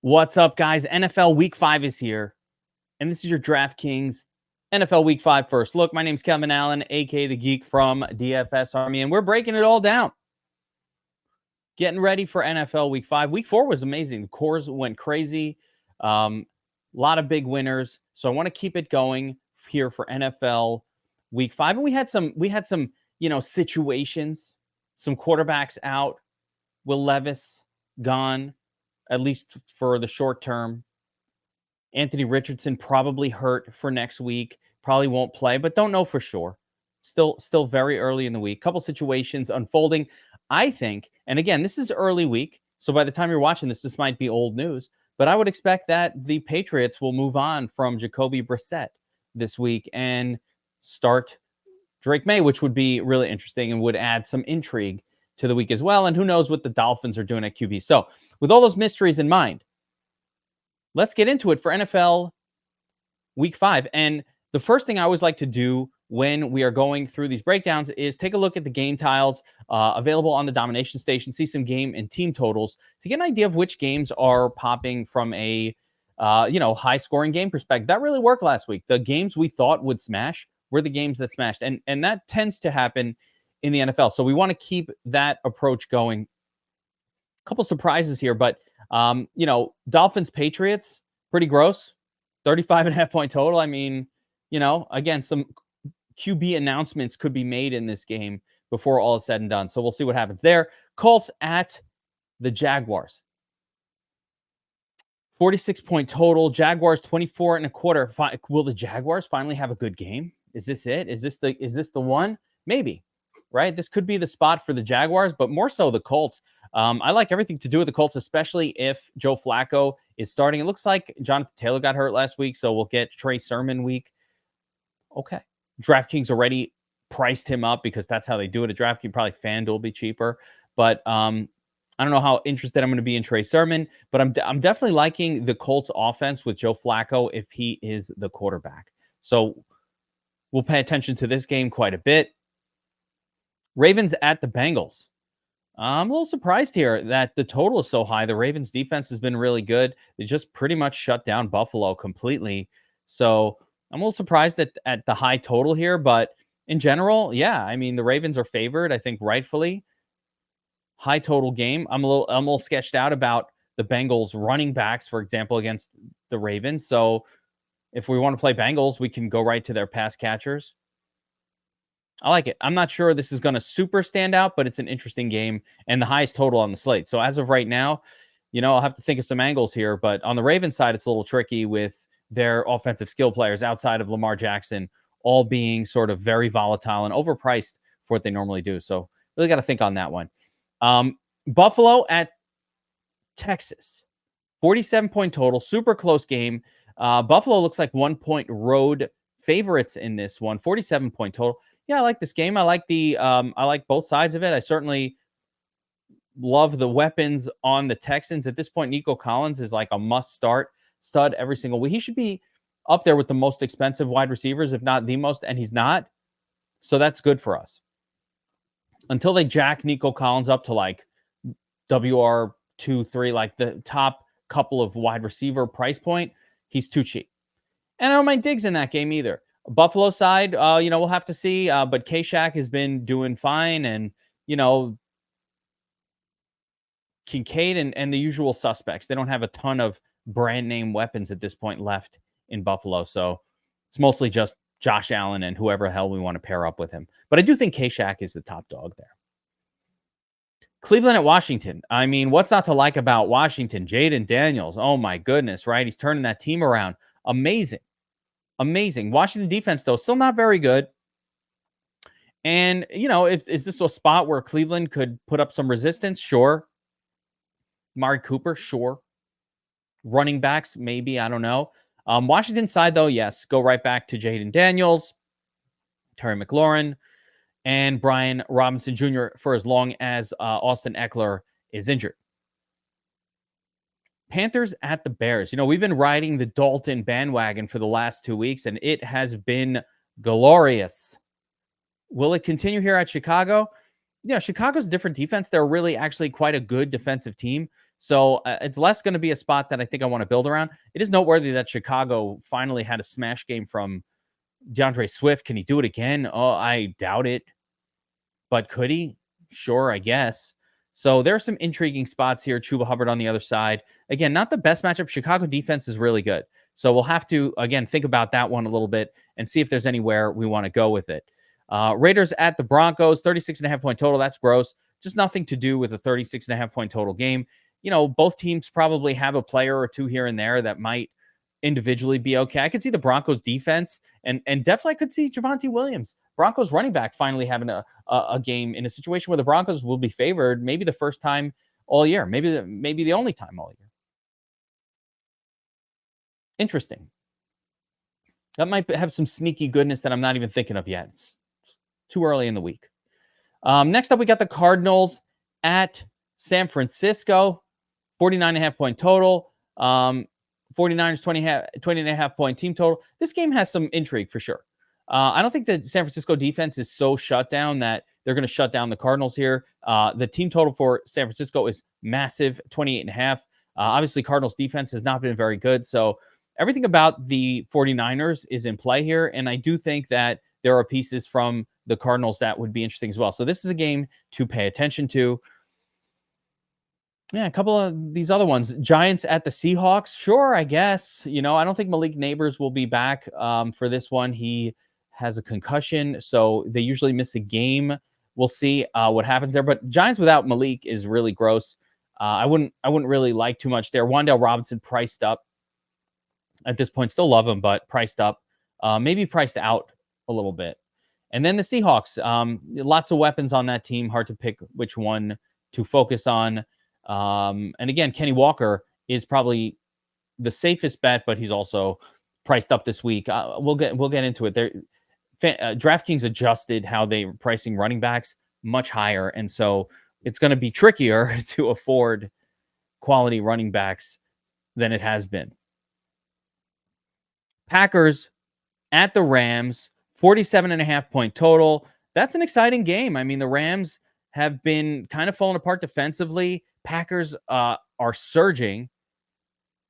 What's up, guys? NFL Week 5 is here, and this is your DraftKings NFL Week 5 first look. My name's Kevin Allen, a.k.a. the Geek from DFS Army, and we're breaking it all down. Getting ready for NFL Week 5. Week 4 was amazing. The cores went crazy. A lot of big winners. So I want to keep it going here for NFL Week 5. And we had some, situations, some quarterbacks out. Will Levis gone, at least for the short term. Anthony Richardson probably hurt for next week. Probably won't play, but don't know for sure. Still very early in the week. Couple situations unfolding. I think, and again, this is early week, so by the time you're watching this might be old news, but I would expect that the Patriots will move on from Jacoby Brissett this week and start Drake May, which would be really interesting and would add some intrigue to the week as well. And who knows what the Dolphins are doing at QB. So with all those mysteries in mind, let's get into it for NFL Week 5. And the first thing I always like to do when we are going through these breakdowns is take a look at the game tiles available on the Domination Station, see some game and team totals to get an idea of which games are popping from a high-scoring game perspective. That really worked last week. The games we thought would smash were the games that smashed, and that tends to happen in the NFL. So we want to keep that approach going. A couple surprises here, but Dolphins Patriots, pretty gross. 35.5 point total. I mean, again, some QB announcements could be made in this game before all is said and done. So we'll see what happens there. Colts at the Jaguars. 46 point total. Jaguars 24.25. Will the Jaguars finally have a good game? Is this it? Is this the one? Maybe, right? This could be the spot for the Jaguars, but more so the Colts. I like everything to do with the Colts, especially if Joe Flacco is starting. It looks like Jonathan Taylor got hurt last week, so we'll get Trey Sermon week. Okay. DraftKings already priced him up because that's how they do it at DraftKings. Probably FanDuel will be cheaper. But I don't know how interested I'm going to be in Trey Sermon, but I'm definitely liking the Colts offense with Joe Flacco if he is the quarterback. So we'll pay attention to this game quite a bit. Ravens at the Bengals. I'm a little surprised here that the total is so high. The Ravens defense has been really good. They just pretty much shut down Buffalo completely. So I'm a little surprised at the high total here, but in general, yeah, I mean, the Ravens are favored, I think rightfully. High total game. I'm a little sketched out about the Bengals running backs, for example, against the Ravens. So if we want to play Bengals, we can go right to their pass catchers. I like it. I'm not sure this is going to super stand out, but it's an interesting game and the highest total on the slate. So as of right now, I'll have to think of some angles here. But on the Ravens side, it's a little tricky with their offensive skill players outside of Lamar Jackson all being sort of very volatile and overpriced for what they normally do. So really got to think on that one. Buffalo at Texas. 47 point total. Super close game. Buffalo looks like 1 point road favorites in this one. 47 point total. Yeah, I like this game. I like I like both sides of it. I certainly love the weapons on the Texans. At this point, Nico Collins is like a must-start stud every single week. He should be up there with the most expensive wide receivers, if not the most, and he's not. So that's good for us. Until they jack Nico Collins up to like WR2, 3, like the top couple of wide receiver price point, he's too cheap. And I don't mind Diggs in that game either. Buffalo side, we'll have to see. But K-Shack has been doing fine. And, Kincaid and the usual suspects. They don't have a ton of brand name weapons at this point left in Buffalo. So it's mostly just Josh Allen and whoever the hell we want to pair up with him. But I do think K-Shack is the top dog there. Cleveland at Washington. I mean, what's not to like about Washington? Jaden Daniels. Oh, my goodness, right? He's turning that team around. Amazing. Washington defense, though, still not very good. And, is this a spot where Cleveland could put up some resistance? Sure. Mari Cooper? Sure. Running backs? Maybe. I don't know. Washington side, though, yes. Go right back to Jaden Daniels, Terry McLaurin, and Brian Robinson Jr. for as long as Austin Eckler is injured. Panthers at the Bears. We've been riding the Dalton bandwagon for the last 2 weeks, and it has been glorious. Will it continue here at Chicago? Chicago's a different defense. They're really actually quite a good defensive team. So it's less going to be a spot that I think I want to build around. It is noteworthy that Chicago finally had a smash game from DeAndre Swift. Can he do it again? Oh, I doubt it. But could he? Sure, I guess. So there are some intriguing spots here. Chuba Hubbard on the other side. Again, not the best matchup. Chicago defense is really good. So we'll have to, again, think about that one a little bit and see if there's anywhere we want to go with it. Raiders at the Broncos, 36.5-point total. That's gross. Just nothing to do with a 36.5-point total game. Both teams probably have a player or two here and there that might individually be okay. I could see the Broncos defense and definitely I could see Javonte Williams, Broncos running back, finally having a game in a situation where the Broncos will be favored, maybe the first time all year, maybe the only time all year. Interesting. That might have some sneaky goodness that I'm not even thinking of yet. It's too early in the week. Next up, we got the Cardinals at San Francisco, 49.5-point total. 49ers 20.5-point team total. This game has some intrigue for sure. I don't think the San Francisco defense is so shut down that they're going to shut down the Cardinals here. The team total for San Francisco is massive, 28.5. Obviously, Cardinals defense has not been very good. So everything about the 49ers is in play here. And I do think that there are pieces from the Cardinals that would be interesting as well. So this is a game to pay attention to. Yeah, a couple of these other ones. Giants at the Seahawks. Sure, I guess. I don't think Malik Neighbors will be back for this one. He has a concussion, so they usually miss a game. We'll see what happens there. But Giants without Malik is really gross. I wouldn't really like too much there. Wan'Dale Robinson priced up at this point. Still love him, but priced up. Maybe priced out a little bit. And then the Seahawks. Lots of weapons on that team. Hard to pick which one to focus on. And again, Kenny Walker is probably the safest bet, but he's also priced up this week. We'll get into it. DraftKings adjusted how they're pricing running backs much higher, and so it's going to be trickier to afford quality running backs than it has been. Packers at the Rams, 47.5-point total. That's an exciting game. I mean, the Rams have been kind of falling apart defensively. Packers are surging.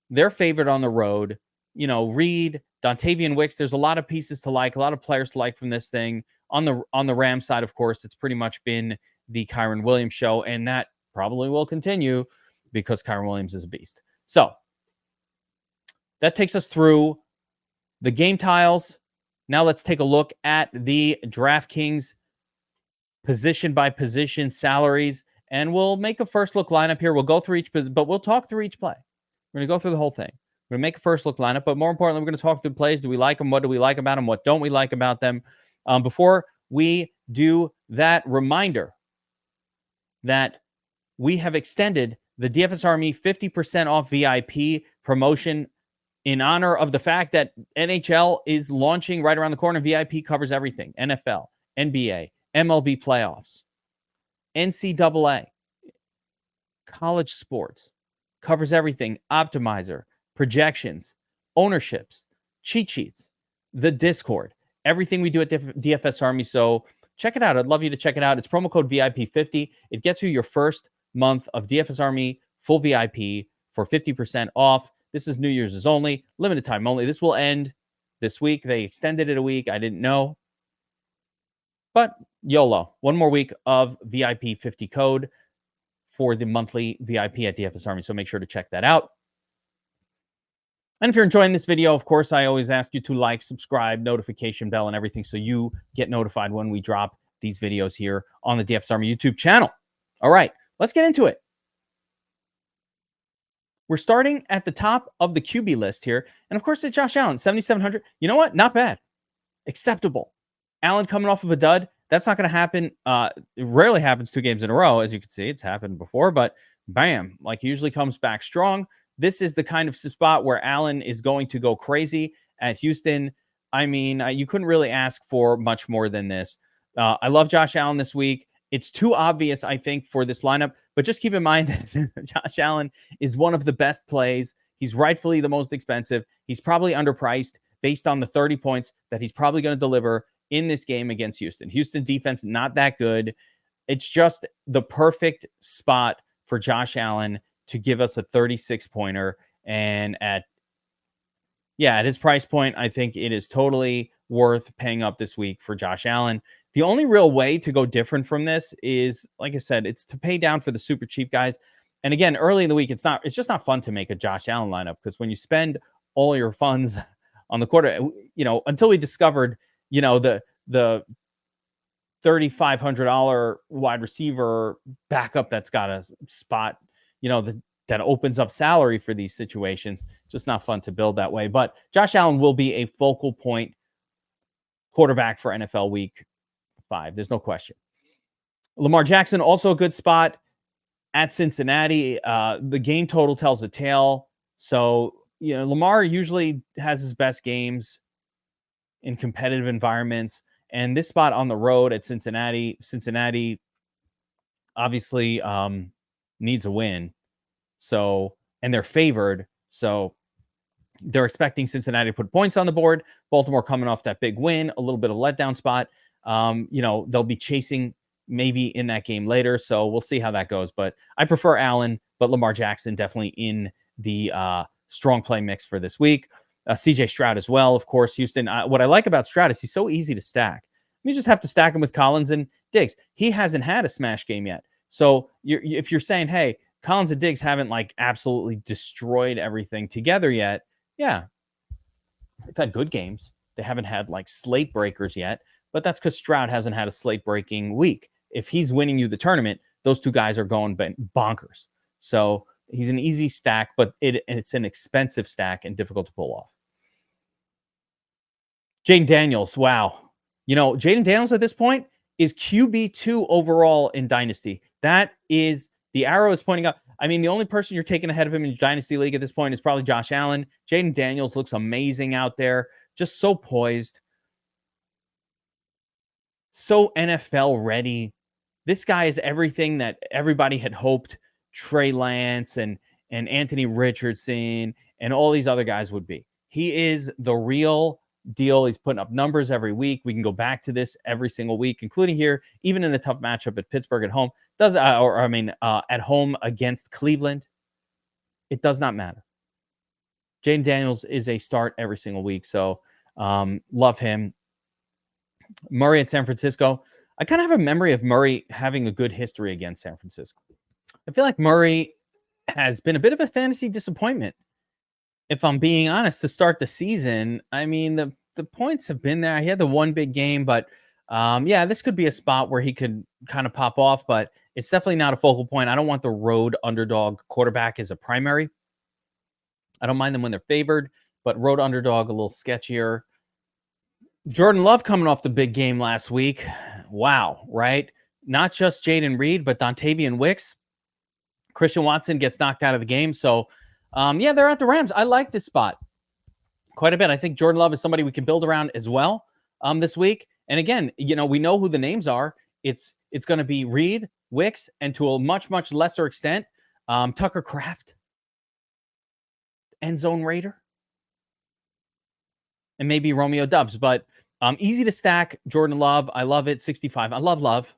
They're favored on the road. Reed, Dontavian Wicks, there's a lot of pieces to like, a lot of players to like from this thing. On the Rams side, of course, it's pretty much been the Kyren Williams show, and that probably will continue because Kyren Williams is a beast. So that takes us through the game tiles. Now let's take a look at the DraftKings position by position salaries, and we'll make a first look lineup here. We'll go through but we'll talk through each play. We're going to go through the whole thing. We're going to make a first look lineup, but more importantly, we're going to talk through plays. Do we like them? What do we like about them? What don't we like about them? Before we do that, reminder that we have extended the DFS Army 50% off VIP promotion in honor of the fact that NHL is launching right around the corner. VIP covers everything: NFL, NBA, MLB playoffs, NCAA, college sports, covers everything. Optimizer, projections, ownerships, cheat sheets, the Discord, everything we do at DFS Army. So check it out. I'd love you to check it out. It's promo code VIP50. It gets you your first month of DFS Army full VIP for 50% off. This is New Year's only, limited time only. This will end this week. They extended it a week. I didn't know. But YOLO, one more week of VIP 50 code for the monthly VIP at DFS Army. So make sure to check that out. And if you're enjoying this video, of course, I always ask you to like, subscribe, notification bell, and everything so you get notified when we drop these videos here on the DFS Army YouTube channel. All right, let's get into it. We're starting at the top of the QB list here. And of course, it's Josh Allen, 7,700. You know what? Not bad. Acceptable. Allen coming off of a dud. That's not going to happen. It rarely happens 2 games in a row. As you can see, it's happened before, but bam, like he usually comes back strong. This is the kind of spot where Allen is going to go crazy at Houston. I mean, you couldn't really ask for much more than this. I love Josh Allen this week. It's too obvious, I think, for this lineup, but just keep in mind that Josh Allen is one of the best plays. He's rightfully the most expensive. He's probably underpriced based on the 30 points that he's probably going to deliver in this game against Houston. Houston defense, not that good. It's just the perfect spot for Josh Allen to give us a 36 pointer. And at his price point, I think it is totally worth paying up this week for Josh Allen. The only real way to go different from this is, like I said, it's to pay down for the super cheap guys. And again, early in the week, it's just not fun to make a Josh Allen lineup, because when you spend all your funds on the quarter, until we discovered, the $3,500 wide receiver backup that's got a spot, that opens up salary for these situations. It's just not fun to build that way. But Josh Allen will be a focal point quarterback for NFL Week 5. There's no question. Lamar Jackson, also a good spot at Cincinnati. The game total tells a tale. So, Lamar usually has his best games in competitive environments. And this spot on the road at Cincinnati obviously needs a win. So, and they're favored. So they're expecting Cincinnati to put points on the board. Baltimore coming off that big win, a little bit of letdown spot. They'll be chasing maybe in that game later. So we'll see how that goes. But I prefer Allen, but Lamar Jackson definitely in the strong play mix for this week. CJ Stroud as well, of course. Houston. What I like about Stroud is he's so easy to stack. You just have to stack him with Collins and Diggs. He hasn't had a smash game yet. So if you're saying, hey, Collins and Diggs haven't like absolutely destroyed everything together yet, yeah, they've had good games. They haven't had like slate breakers yet, but that's because Stroud hasn't had a slate breaking week. If he's winning you the tournament, those two guys are going bonkers. So he's an easy stack, but it's an expensive stack and difficult to pull off. Jaden Daniels, wow. Jaden Daniels at this point is QB2 overall in Dynasty. That is, the arrow is pointing up. I mean, the only person you're taking ahead of him in Dynasty League at this point is probably Josh Allen. Jaden Daniels looks amazing out there, just so poised, so NFL ready. This guy is everything that everybody had hoped Trey Lance and Anthony Richardson and all these other guys would be. He is the real deal. He's putting up numbers every week. We can go back to this every single week, including here, even in the tough matchup at Pittsburgh at home. At home against Cleveland, it does not matter. Jaden Daniels is a start every single week, so love him. Murray at San Francisco. I kind of have a memory of Murray having a good history against San Francisco. I feel like Murray has been a bit of a fantasy disappointment, if I'm being honest, to start the season. I mean, the points have been there. He had the one big game, but this could be a spot where he could kind of pop off, but it's definitely not a focal point. I don't want the road underdog quarterback as a primary. I don't mind them when they're favored, but road underdog a little sketchier. Jordan Love coming off the big game last week. Wow, right? Not just Jaden Reed, but Dontavian Wicks. Christian Watson gets knocked out of the game. So, they're at the Rams. I like this spot quite a bit. I think Jordan Love is somebody we can build around as well this week. And again, we know who the names are. It's going to be Reed, Wicks, and to a much, much lesser extent, Tucker Kraft, End Zone Raider, and maybe Romeo Doubs. But easy to stack. Jordan Love, I love it. 65. I love Love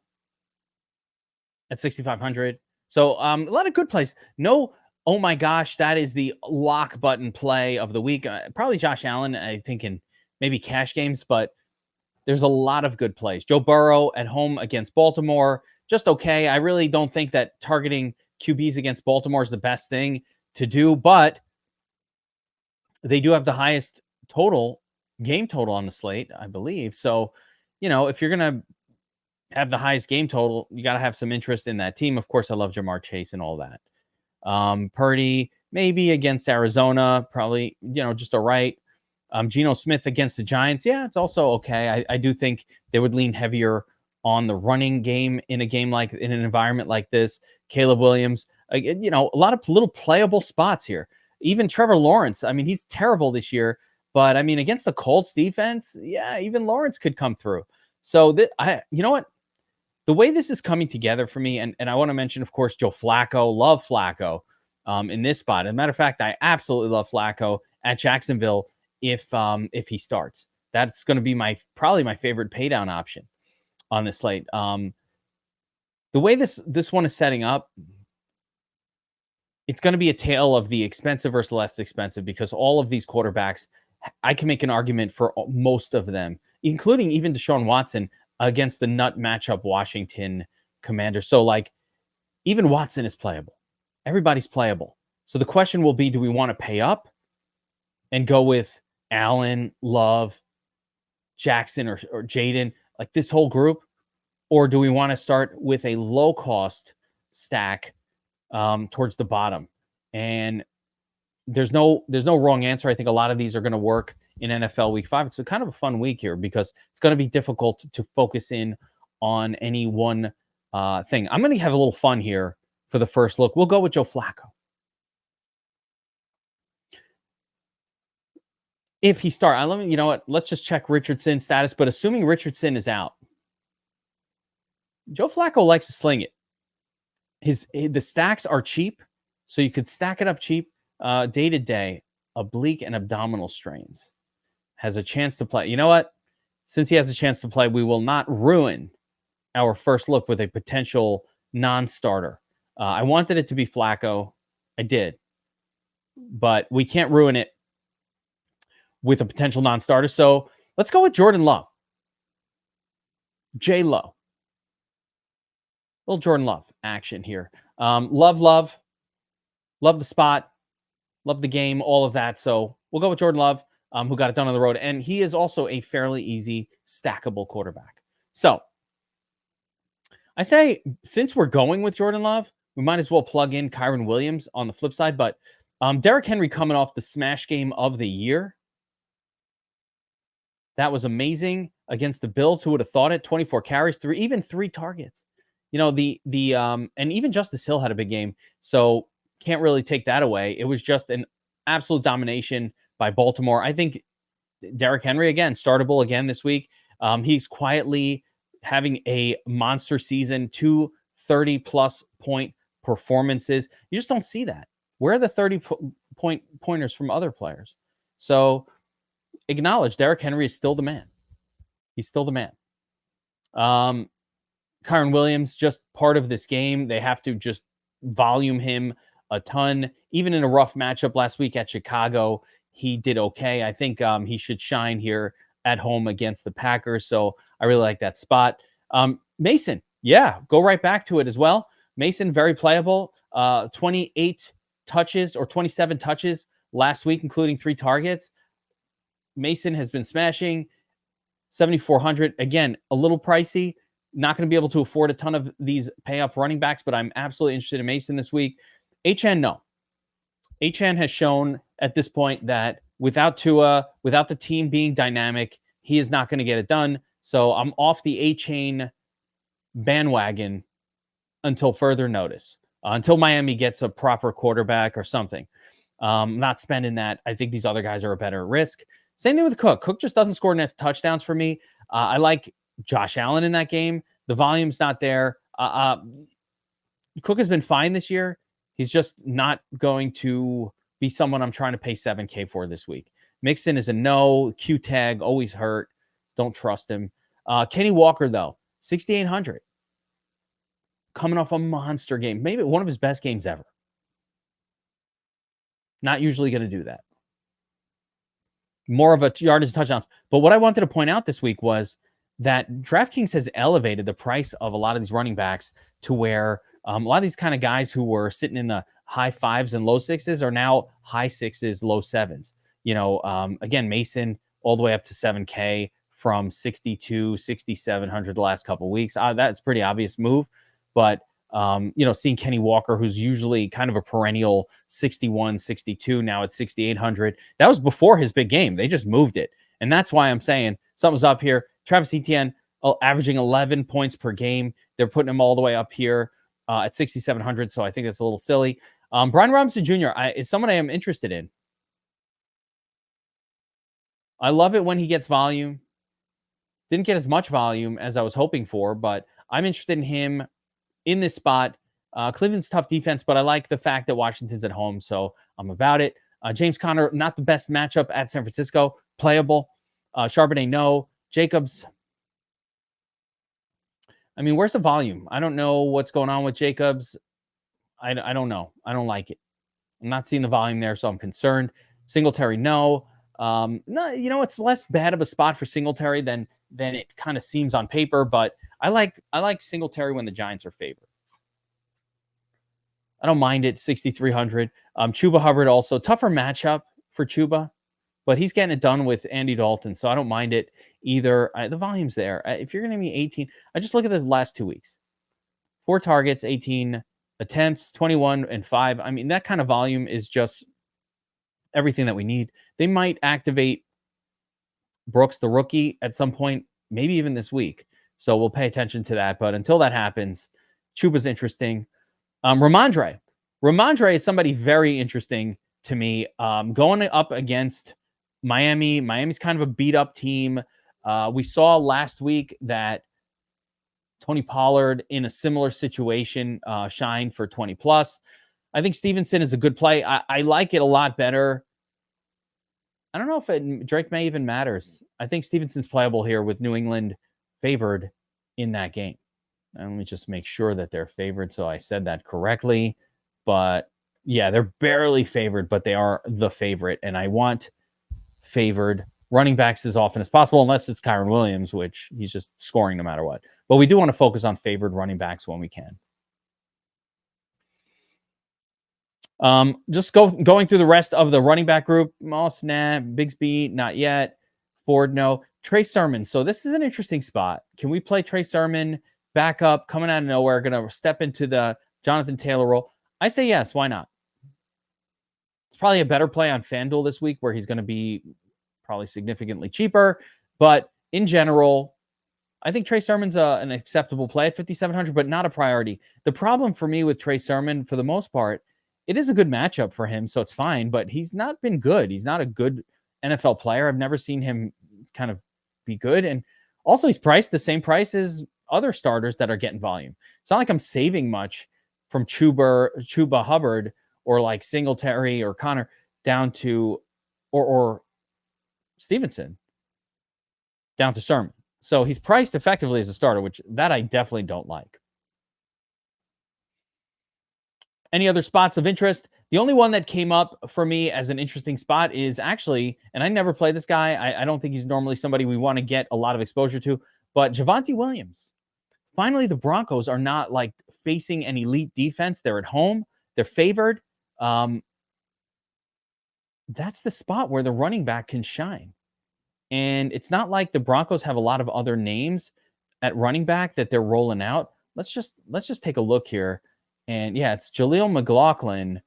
at 6,500. So a lot of good plays. No, oh my gosh, that is the lock button play of the week. Probably Josh Allen, I think, in maybe cash games, but there's a lot of good plays. Joe Burrow at home against Baltimore, just okay. I really don't think that targeting QBs against Baltimore is the best thing to do, but they do have the highest game total on the slate, I believe. So, if you're going to have the highest game total, you got to have some interest in that team. Of course, I love Jamar Chase and all that. Purdy, maybe against Arizona, probably, just all right. Geno Smith against the Giants. Yeah, it's also okay. I do think they would lean heavier on the running game in an environment like this. Caleb Williams, a lot of little playable spots here. Even Trevor Lawrence. I mean, he's terrible this year, but I mean, against the Colts defense, yeah, even Lawrence could come through. So you know what? The way this is coming together for me, and I want to mention, of course, Joe Flacco. Love Flacco in this spot. As a matter of fact, I absolutely love Flacco at Jacksonville if he starts. That's going to be probably my favorite paydown option on this slate. The way this one is setting up, it's going to be a tale of the expensive versus less expensive because all of these quarterbacks, I can make an argument for most of them, including even Deshaun Watson against the nut matchup Washington Commanders. So, like, even Watson is playable. Everybody's playable. So the question will be, do we want to pay up and go with Allen, Love, Jackson, or Jaden, like this whole group? Or do we want to start with a low-cost stack towards the bottom? And there's no wrong answer. I think a lot of these are going to work in NFL Week 5. It's a kind of a fun week here because it's going to be difficult to focus in on any one thing. I'm going to have a little fun here for the first look. We'll go with Joe Flacco. If he starts, you know what? Let's just check Richardson's status. But assuming Richardson is out, Joe Flacco likes to sling it. The stacks are cheap, so you could stack it up cheap. Day to day, oblique and abdominal strains, has a chance to play. You know what? Since he has a chance to play, we will not ruin our first look with a potential non-starter. I wanted it to be Flacco. I did. But we can't ruin it with a potential non-starter. So let's go with Jordan Love. J-Lo. Little Jordan Love action here. Love the spot. Love the game, all of that. So we'll go with Jordan Love, who got it done on the road. And he is also a fairly easy, stackable quarterback. So I say, since we're going with Jordan Love, we might as well plug in Kyren Williams on the flip side. But Derrick Henry coming off the smash game of the year. That was amazing against the Bills. Who would have thought it? 24 carries, three targets. You know, and even Justice Hill had a big game. So can't really take that away. It was just an absolute domination by Baltimore. I think Derrick Henry, again, startable again this week. He's quietly having a monster season, 2 30-plus point performances. You just don't see that. Where are the 30-point pointers from other players? So acknowledge Derrick Henry is still the man. He's still the man. Kyren Williams, just part of this game. They have to just volume him a ton. Even in a rough matchup last week at Chicago, he did okay. I think he should shine here at home against the Packers. So I really like that spot. Mason, yeah, go right back to it as well. Mason, very playable. 28 touches or 27 touches last week, including 3 targets. Mason has been smashing. 7,400. Again, a little pricey. Not going to be able to afford a ton of these pay-up running backs, but I'm absolutely interested in Mason this week. HN, no. HN has shown at this point that without Tua, without the team being dynamic, he is not going to get it done. So I'm off the A-Chain bandwagon until further notice, until Miami gets a proper quarterback or something. Not spending that. I think these other guys are a better risk. Same thing with Cook. Cook just doesn't score enough touchdowns for me. I like Josh Allen in that game. The volume's not there. Cook has been fine this year. He's just not going to be someone I'm trying to pay $7K for this week. Mixon is a no. Q tag, always hurt. Don't trust him. Kenny Walker, though, 6,800. Coming off a monster game. Maybe one of his best games ever. Not usually going to do that. More of a yardage touchdowns. But what I wanted to point out this week was that DraftKings has elevated the price of a lot of these running backs to where a lot of these kind of guys who were sitting in the high 5s and low 6s are now high 6s, low 7s. You know, again, Mason all the way up to 7K from 62, 6,700 the last couple of weeks. That's a pretty obvious move. But, you know, seeing Kenny Walker, who's usually kind of a perennial 61, 62, now at 6,800. That was before his big game. They just moved it. And that's why I'm saying something's up here. Travis Etienne averaging 11 points per game. They're putting him all the way up here at 6,700. So I think that's a little silly. Brian Robinson Jr. Is someone I am interested in. I love it when he gets volume. Didn't get as much volume as I was hoping for, but I'm interested in him in this spot. Cleveland's tough defense, but I like the fact that Washington's at home, so I'm about it. James Conner, not the best matchup at San Francisco. Playable. Charbonnet, no. Jacobs. I mean, where's the volume? I don't know what's going on with Jacobs. I don't know. I don't like it. I'm not seeing the volume there, so I'm concerned. Singletary, no. No, it's less bad of a spot for Singletary than it kind of seems on paper, but I like Singletary when the Giants are favored. I don't mind it, 6,300. Chuba Hubbard also, tougher matchup for Chuba, but he's getting it done with Andy Dalton, so I don't mind it either. The volume's there. If you're going to be 18, I just look at the last 2 weeks. 4 targets, 18 attempts, 21 and 5. I mean, that kind of volume is just everything that we need. They might activate Brooks, the rookie, at some point, maybe even this week. So we'll pay attention to that. But until that happens, Chuba's interesting. Ramondre is somebody very interesting to me. Going up against Miami. Miami's kind of a beat up team. We saw last week that Tony Pollard in a similar situation shine for 20 plus. I think Stevenson is a good play. I like it a lot better. I don't know if Drake May even matters. I think Stevenson's playable here with New England favored in that game. And let me just make sure that they're favored. So I said that correctly. But yeah, they're barely favored, but they are the favorite. And I want favored running backs as often as possible, unless it's Kyron Williams, which he's just scoring no matter what. But we do want to focus on favored running backs when we can. Just going through the rest of the running back group. Moss, nah. Bigsby, not yet. Ford, no. Trey Sermon. So this is an interesting spot. Can we play Trey Sermon back up, coming out of nowhere, going to step into the Jonathan Taylor role? I say yes. Why not? It's probably a better play on FanDuel this week, where he's going to be probably significantly cheaper. But in general, I think Trey Sermon's an acceptable play at 5,700, but not a priority. The problem for me with Trey Sermon, for the most part, it is a good matchup for him, so it's fine, but he's not been good. He's not a good NFL player. I've never seen him kind of be good. And also, he's priced the same price as other starters that are getting volume. It's not like I'm saving much from Chuba Hubbard or like Singletary or Connor down to, or Stevenson down to Sermon. So he's priced effectively as a starter, which that I definitely don't like. Any other spots of interest? The only one that came up for me as an interesting spot is actually, and I never play this guy. I don't think he's normally somebody we want to get a lot of exposure to, but Javonte Williams. Finally, the Broncos are not like facing an elite defense. They're at home. They're favored. That's the spot where the running back can shine. And it's not like the Broncos have a lot of other names at running back that they're rolling out. Let's just take a look here. And yeah, it's Jaleel McLaughlin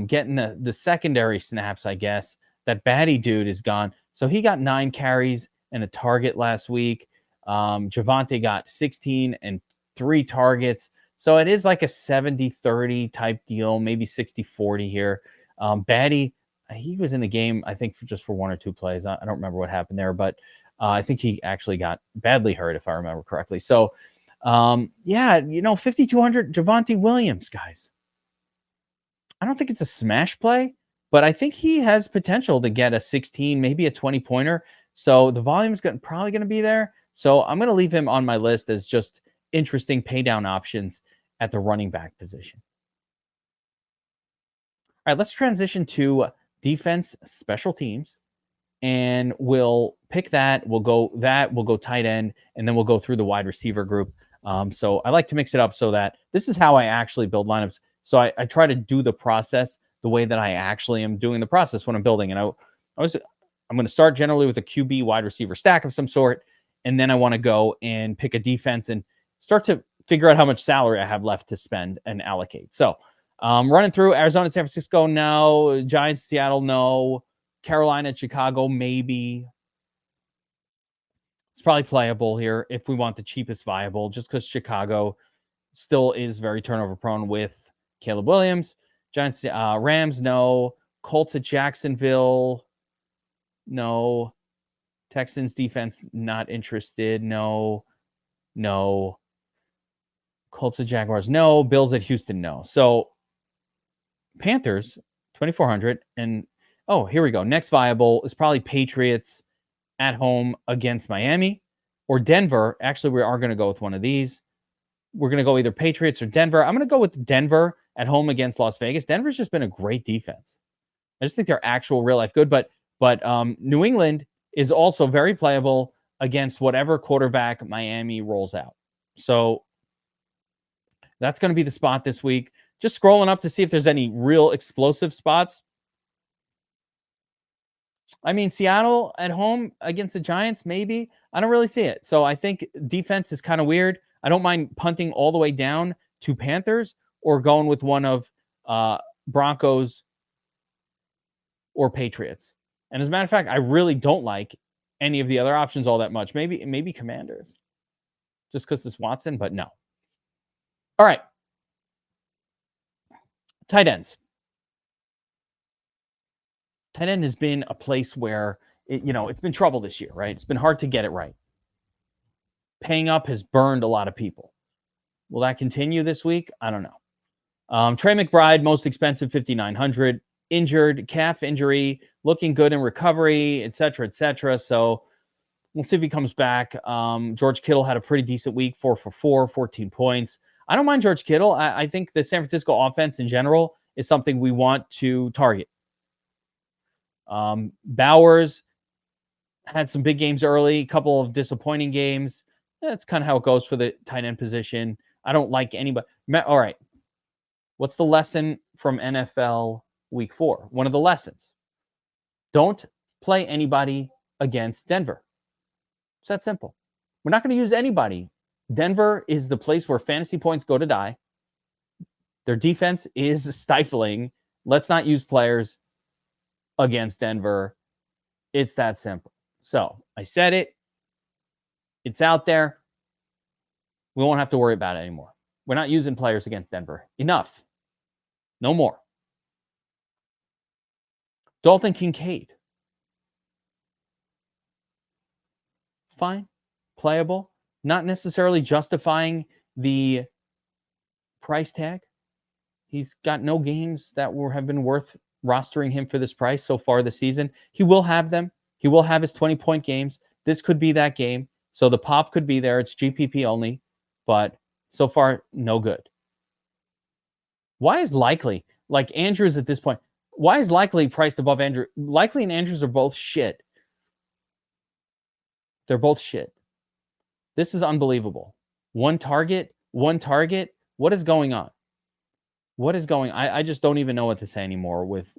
getting the secondary snaps, I guess. That Batty dude is gone. So he got 9 carries and a target last week. Javonte got 16 and 3 targets. So it is like a 70-30 type deal, maybe 60-40 here. Batty, he was in the game, I think, just for 1 or 2 plays. I don't remember what happened there, but I think he actually got badly hurt, if I remember correctly. So, 5,200 Javonte Williams, guys. I don't think it's a smash play, but I think he has potential to get a 16, maybe a 20-pointer. So the volume is probably going to be there. So I'm going to leave him on my list as just interesting pay down options at the running back position. All right, let's transition to defense, special teams, and we'll pick that. We'll go tight end, and then we'll go through the wide receiver group. So I like to mix it up so that this is how I actually build lineups. So I try to do the process the way that I actually am doing the process when I'm building. And I'm going to start generally with a QB wide receiver stack of some sort, and then I want to go and pick a defense and start to figure out how much salary I have left to spend and allocate. So running through Arizona, San Francisco, no. Giants, Seattle, no. Carolina, Chicago, maybe. It's probably playable here if we want the cheapest viable, just because Chicago still is very turnover prone with Caleb Williams. Giants, Rams, no. Colts at Jacksonville, no. Texans defense, not interested, no. Colts at Jaguars, no. Bills at Houston, no. So Panthers, 2,400. And, here we go. Next viable is probably Patriots at home against Miami or Denver. Actually, we are going to go with one of these. We're going to go either Patriots or Denver. I'm going to go with Denver at home against Las Vegas. Denver's just been a great defense. I just think they're actual real life good, but New England is also very playable against whatever quarterback Miami rolls out. So that's going to be the spot this week. Just scrolling up to see if there's any real explosive spots. I mean, Seattle at home against the Giants, maybe. I don't really see it. So I think defense is kind of weird. I don't mind punting all the way down to Panthers or going with one of Broncos or Patriots. And as a matter of fact, I really don't like any of the other options all that much. Maybe Commanders, just because it's Watson, but no. All right. Tight ends. Tight end has been a place where it's been trouble this year, right? It's been hard to get it right. Paying up has burned a lot of people. Will that continue this week? I don't know. Trey McBride, most expensive, $5,900. Injured, calf injury, looking good in recovery, et cetera. So we'll see if he comes back. George Kittle had a pretty decent week, 4 for 4, 14 points. I don't mind George Kittle. I think the San Francisco offense in general is something we want to target. Bowers had some big games early, a couple of disappointing games. That's kind of how it goes for the tight end position. I don't like anybody. All right. What's the lesson from NFL Week 4? One of the lessons. Don't play anybody against Denver. It's that simple. We're not going to use anybody. Denver is the place where fantasy points go to die. Their defense is stifling. Let's not use players against Denver. It's that simple. So I said it. It's out there. We won't have to worry about it anymore. We're not using players against Denver. Enough. No more. Dalton Kincaid. Fine. Playable. Not necessarily justifying the price tag. He's got no games that have been worth rostering him for this price so far this season. He will have them. He will have his 20-point games. This could be that game. So the pop could be there. It's GPP only. But so far, no good. Why is Likely, like Andrews at this point, why is Likely priced above Andrews? Likely and Andrews are both shit. They're both shit. This is unbelievable. One target. What is going on? I just don't even know what to say anymore with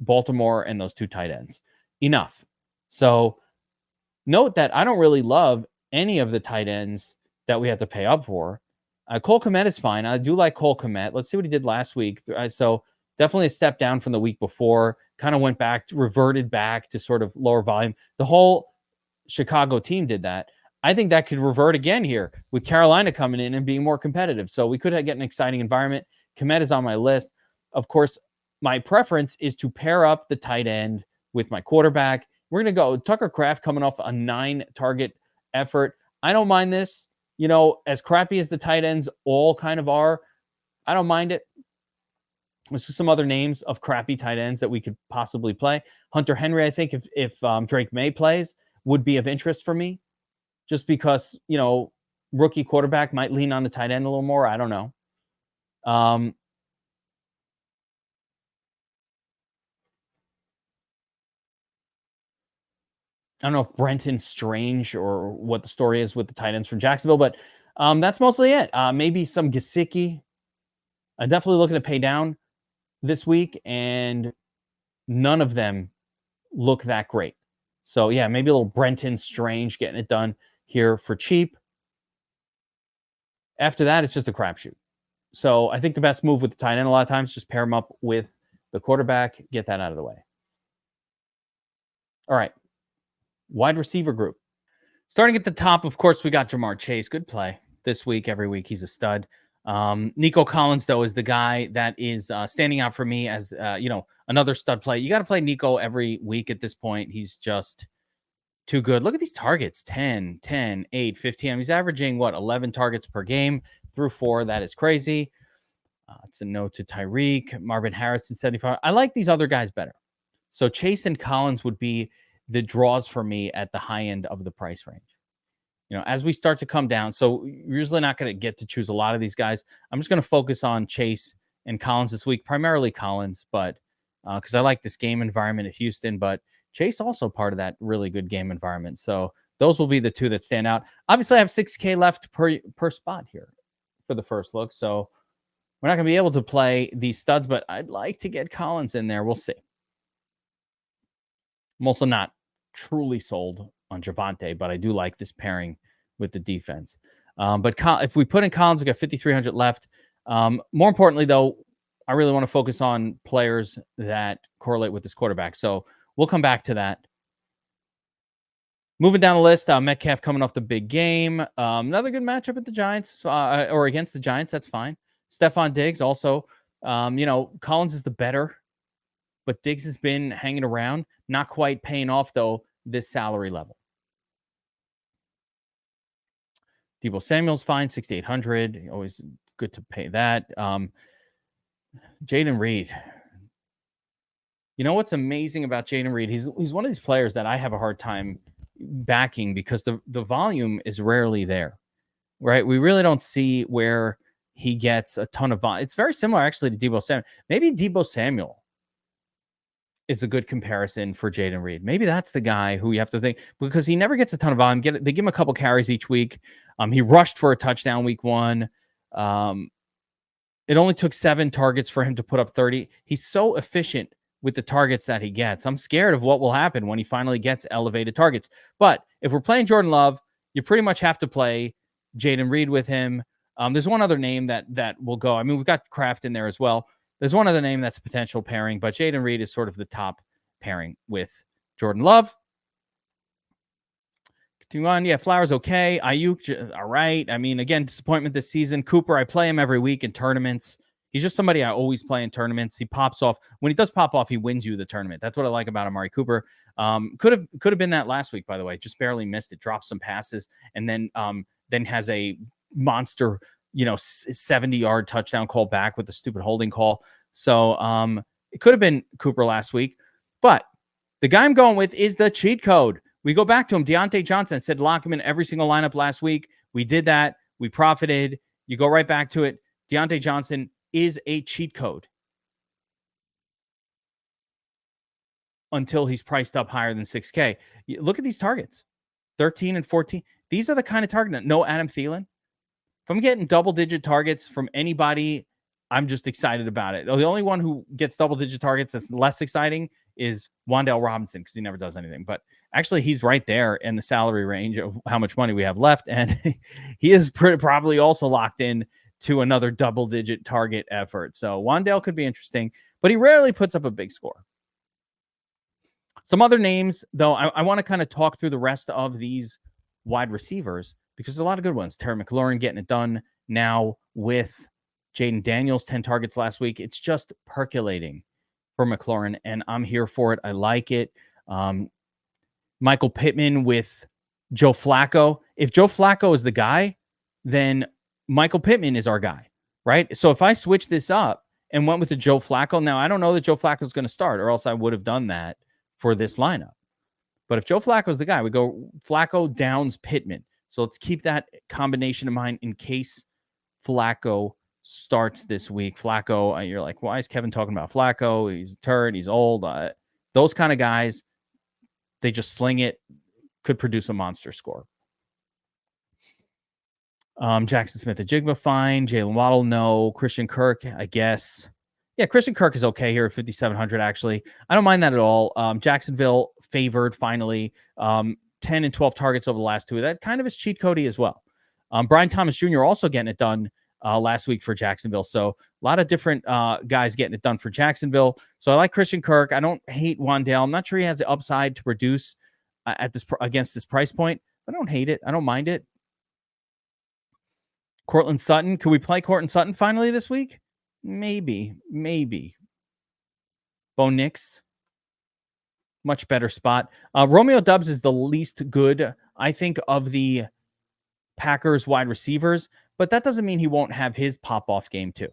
Baltimore and those two tight ends. Enough. So note that I don't really love any of the tight ends that we have to pay up for. Cole Kmet is fine. I do like Cole Kmet. Let's see what he did last week. So definitely a step down from the week before. Kind of reverted back to sort of lower volume. The whole Chicago team did that. I think that could revert again here with Carolina coming in and being more competitive. So we could get an exciting environment. Kmet is on my list. Of course, my preference is to pair up the tight end with my quarterback. We're going to go Tucker Kraft coming off a 9-target effort. I don't mind this. As crappy as the tight ends all kind of are, I don't mind it. There's just some other names of crappy tight ends that we could possibly play. Hunter Henry, I think if Drake May plays, would be of interest for me. Just because, rookie quarterback might lean on the tight end a little more. I don't know. I don't know if Brenton Strange or what the story is with the tight ends from Jacksonville, but that's mostly it. Maybe some Gesicki. I'm definitely looking to pay down this week, and none of them look that great. So, yeah, maybe a little Brenton Strange getting it done here for cheap. After that, it's just a crapshoot. So I think the best move with the tight end a lot of times is just pair them up with the quarterback, get that out of the way. All right. Wide receiver group. Starting at the top, of course, we got Jamar Chase. Good play this week. Every week, he's a stud. Nico Collins, though, is the guy that is standing out for me as, another stud play. You got to play Nico every week at this point. He's just too good. Look at these targets. 10, 8, 15. He's averaging, 11 targets per game through 4. That is crazy. It's a no to Tyreek. Marvin Harrison, 75. I like these other guys better. So Chase and Collins would be the draws for me at the high end of the price range. As we start to come down, so you're usually not going to get to choose a lot of these guys. I'm just going to focus on Chase and Collins this week, primarily Collins, but because I like this game environment at Houston, but Chase also part of that really good game environment. So those will be the two that stand out. Obviously, I have 6K left per spot here for the first look. So we're not going to be able to play these studs, but I'd like to get Collins in there. We'll see. I'm also not truly sold on Javonte, but I do like this pairing with the defense. But if we put in Collins, we got 5,300 left. More importantly, though, I really want to focus on players that correlate with this quarterback. So we'll come back to that. Moving down the list, Metcalf coming off the big game. Another good matchup at the Giants or against the Giants. That's fine. Stephon Diggs also. Collins is the better, but Diggs has been hanging around, not quite paying off, though, this salary level. Deebo Samuel's fine, 6,800. Always good to pay that. Jaden Reed. You know what's amazing about Jaden Reed? He's one of these players that I have a hard time backing because the volume is rarely there, right? We really don't see where he gets a ton of volume. It's very similar, actually, to Deebo Samuel. Maybe Deebo Samuel is a good comparison for Jaden Reed. Maybe that's the guy who you have to think, because he never gets a ton of volume. They give him a couple carries each week. He rushed for a touchdown week 1. It only took 7 targets for him to put up 30. He's so efficient with the targets that he gets. I'm scared of what will happen when he finally gets elevated targets. But if we're playing Jordan Love, you pretty much have to play Jaden Reed with him. There's one other name that will go. I mean, we've got Kraft in there as well. There's one other name that's a potential pairing, but Jaden Reed is sort of the top pairing with Jordan Love. Continue on. Yeah, Flowers okay. Ayuk, all right. I mean, again, disappointment this season. Cooper, I play him every week in tournaments. He's just somebody I always play in tournaments. He pops off. When he does pop off, he wins you the tournament. That's what I like about Amari Cooper. Could have been that last week, by the way. Just barely missed it. Dropped some passes and then has a monster, 70-yard touchdown call back with the stupid holding call. So it could have been Cooper last week. But the guy I'm going with is the cheat code. We go back to him. Deontay Johnson said lock him in every single lineup last week. We did that. We profited. You go right back to it. Deontay Johnson is a cheat code until he's priced up higher than 6K. Look at these targets, 13 and 14. These are the kind of target. No Adam Thielen. If I'm getting double-digit targets from anybody, I'm just excited about it. The only one who gets double-digit targets that's less exciting is Wan'Dale Robinson because he never does anything. But actually, he's right there in the salary range of how much money we have left. And he is probably also locked in to another double-digit target effort. So Wan'Dale could be interesting, but he rarely puts up a big score. Some other names, though, I want to kind of talk through the rest of these wide receivers because there's a lot of good ones. Terry McLaurin getting it done now with Jaden Daniels, 10 targets last week. It's just percolating for McLaurin, and I'm here for it. I like it. Michael Pittman with Joe Flacco. If Joe Flacco is the guy, then Michael Pittman is our guy, right? So if I switch this up and went with the Joe Flacco, now I don't know that Joe Flacco is going to start, or else I would have done that for this lineup. But if Joe Flacco is the guy, we go Flacco Downs Pittman. So let's keep that combination in mind in case Flacco starts this week. Flacco, you're like, why is Kevin talking about Flacco? He's a turd. He's old. Those kind of guys, they just sling it, could produce a monster score. Jackson Smith-Njigba, fine. Jalen Waddle, no. Christian Kirk, I guess. Yeah, Christian Kirk is okay here at 5,700, actually. I don't mind that at all. Jacksonville favored, finally. 10 and 12 targets over the last 2. That kind of is cheat codey as well. Brian Thomas Jr. also getting it done last week for Jacksonville. So a lot of different guys getting it done for Jacksonville. So I like Christian Kirk. I don't hate Wan'Dale. I'm not sure he has the upside to produce against this price point. I don't hate it. I don't mind it. Cortland Sutton. Could we play Cortland Sutton finally this week? Maybe. Bo Nix. Much better spot. Romeo Doubs is the least good, I think, of the Packers wide receivers, but that doesn't mean he won't have his pop-off game too.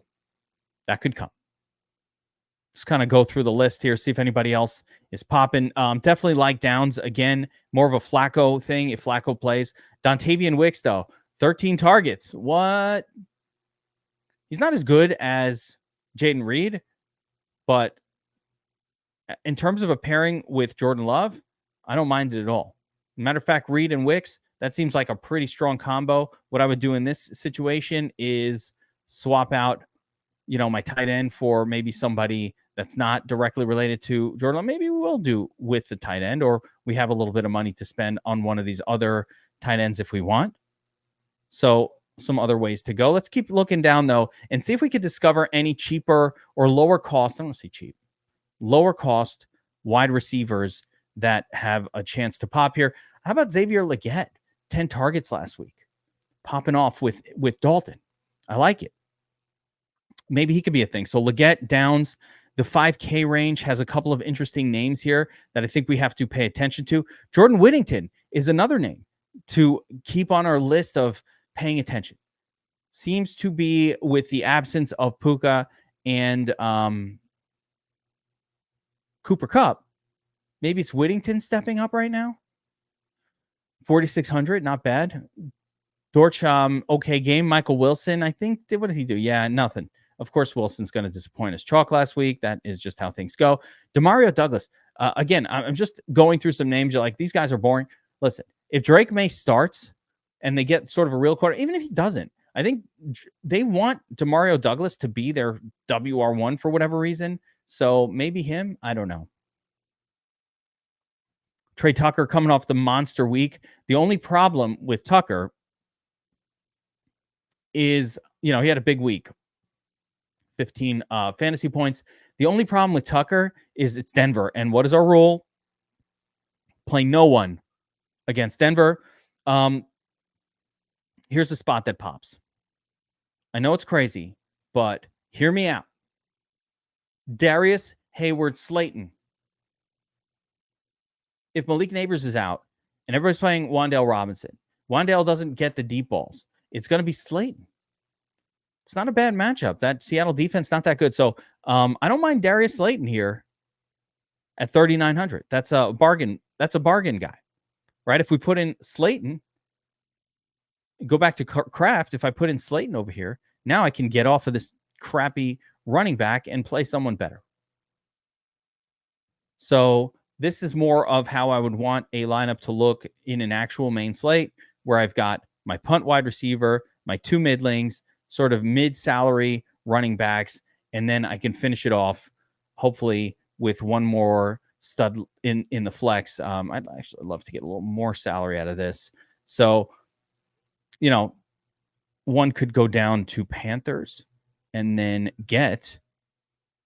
That could come. Let's kind of go through the list here, see if anybody else is popping. Definitely like Downs. Again, more of a Flacco thing if Flacco plays. Dontavian Wicks, though, 13 targets. What? He's not as good as Jaden Reed, but in terms of a pairing with Jordan Love, I don't mind it at all. Matter of fact, Reed and Wicks, that seems like a pretty strong combo. What I would do in this situation is swap out, my tight end for maybe somebody that's not directly related to Jordan Love. Maybe we will do with the tight end, or we have a little bit of money to spend on one of these other tight ends if we want. So some other ways to go. Let's keep looking down, though, and see if we could discover any cheaper or lower cost. I don't want to say cheap. Lower cost wide receivers that have a chance to pop here. How about Xavier Legette? 10 targets last week, popping off with Dalton. I like it. Maybe he could be a thing. So Legette, Downs, the 5K range has a couple of interesting names here that I think we have to pay attention to. Jordan Whittington is another name to keep on our list of paying attention. Seems to be, with the absence of Puka and Cooper Kupp, maybe it's Whittington stepping up right now. 4,600, not bad. Dortch, okay game. Michael Wilson, I think, what did he do? Yeah, nothing. Of course, Wilson's going to disappoint us. Chalk last week. That is just how things go. Demario Douglas. Again, I'm just going through some names. You're like, these guys are boring. Listen, if Drake May starts and they get sort of a real quarter, even if he doesn't, I think they want Demario Douglas to be their WR1 for whatever reason. So maybe him. I don't know. Trey Tucker coming off the monster week. The only problem with Tucker is, he had a big week. 15 fantasy points. The only problem with Tucker is it's Denver. And what is our rule? Play no one against Denver. Here's a spot that pops. I know it's crazy, but hear me out. Darius Hayward-Slayton. If Malik Neighbors is out and everybody's playing Wan'Dale Robinson, Wan'Dale doesn't get the deep balls. It's going to be Slayton. It's not a bad matchup. That Seattle defense not that good. So I don't mind Darius Slayton here at 3,900. That's a bargain. That's a bargain guy, right? If we put in Slayton, go back to Kraft. If I put in Slayton over here, now I can get off of this crappy running back and play someone better. So this is more of how I would want a lineup to look in an actual main slate, where I've got my punt wide receiver, my two middlings, sort of mid-salary running backs, and then I can finish it off, hopefully, with one more stud in the flex. I'd actually love to get a little more salary out of this. So, one could go down to Panthers and then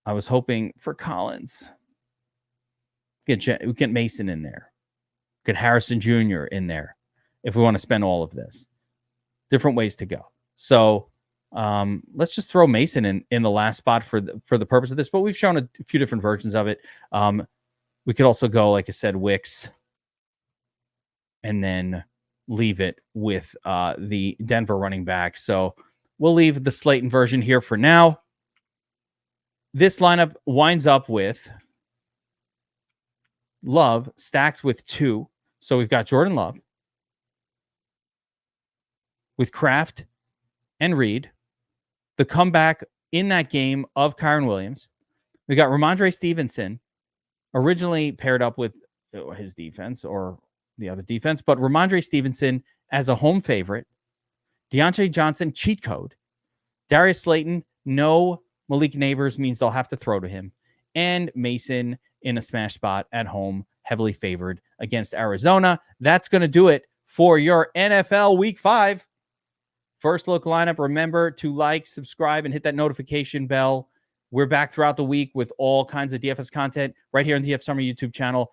I was hoping for Collins. Get Mason in there. Get Harrison Jr. in there if we want to spend all of this. Different ways to go. So let's just throw Mason in the last spot for the purpose of this, but we've shown a few different versions of it. We could also go, like I said, Wicks, and then leave it with the Denver running back. So we'll leave the Slayton version here for now. This lineup winds up with Love stacked with 2. So we've got Jordan Love with Kraft and Reed. The comeback in that game of Kyren Williams. We got Ramondre Stevenson, originally paired up with his defense or the other defense, but Ramondre Stevenson as a home favorite. Deontay Johnson, cheat code. Darius Slayton, no Malik Neighbors means they'll have to throw to him. And Mason in a smash spot at home, heavily favored against Arizona. That's going to do it for your NFL Week 5. First look lineup. Remember to like, subscribe, and hit that notification bell. We're back throughout the week with all kinds of DFS content right here on the DFS Army YouTube channel.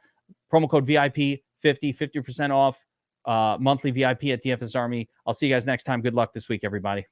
Promo code VIP 50% off monthly VIP at DFS Army. I'll see you guys next time. Good luck this week, everybody.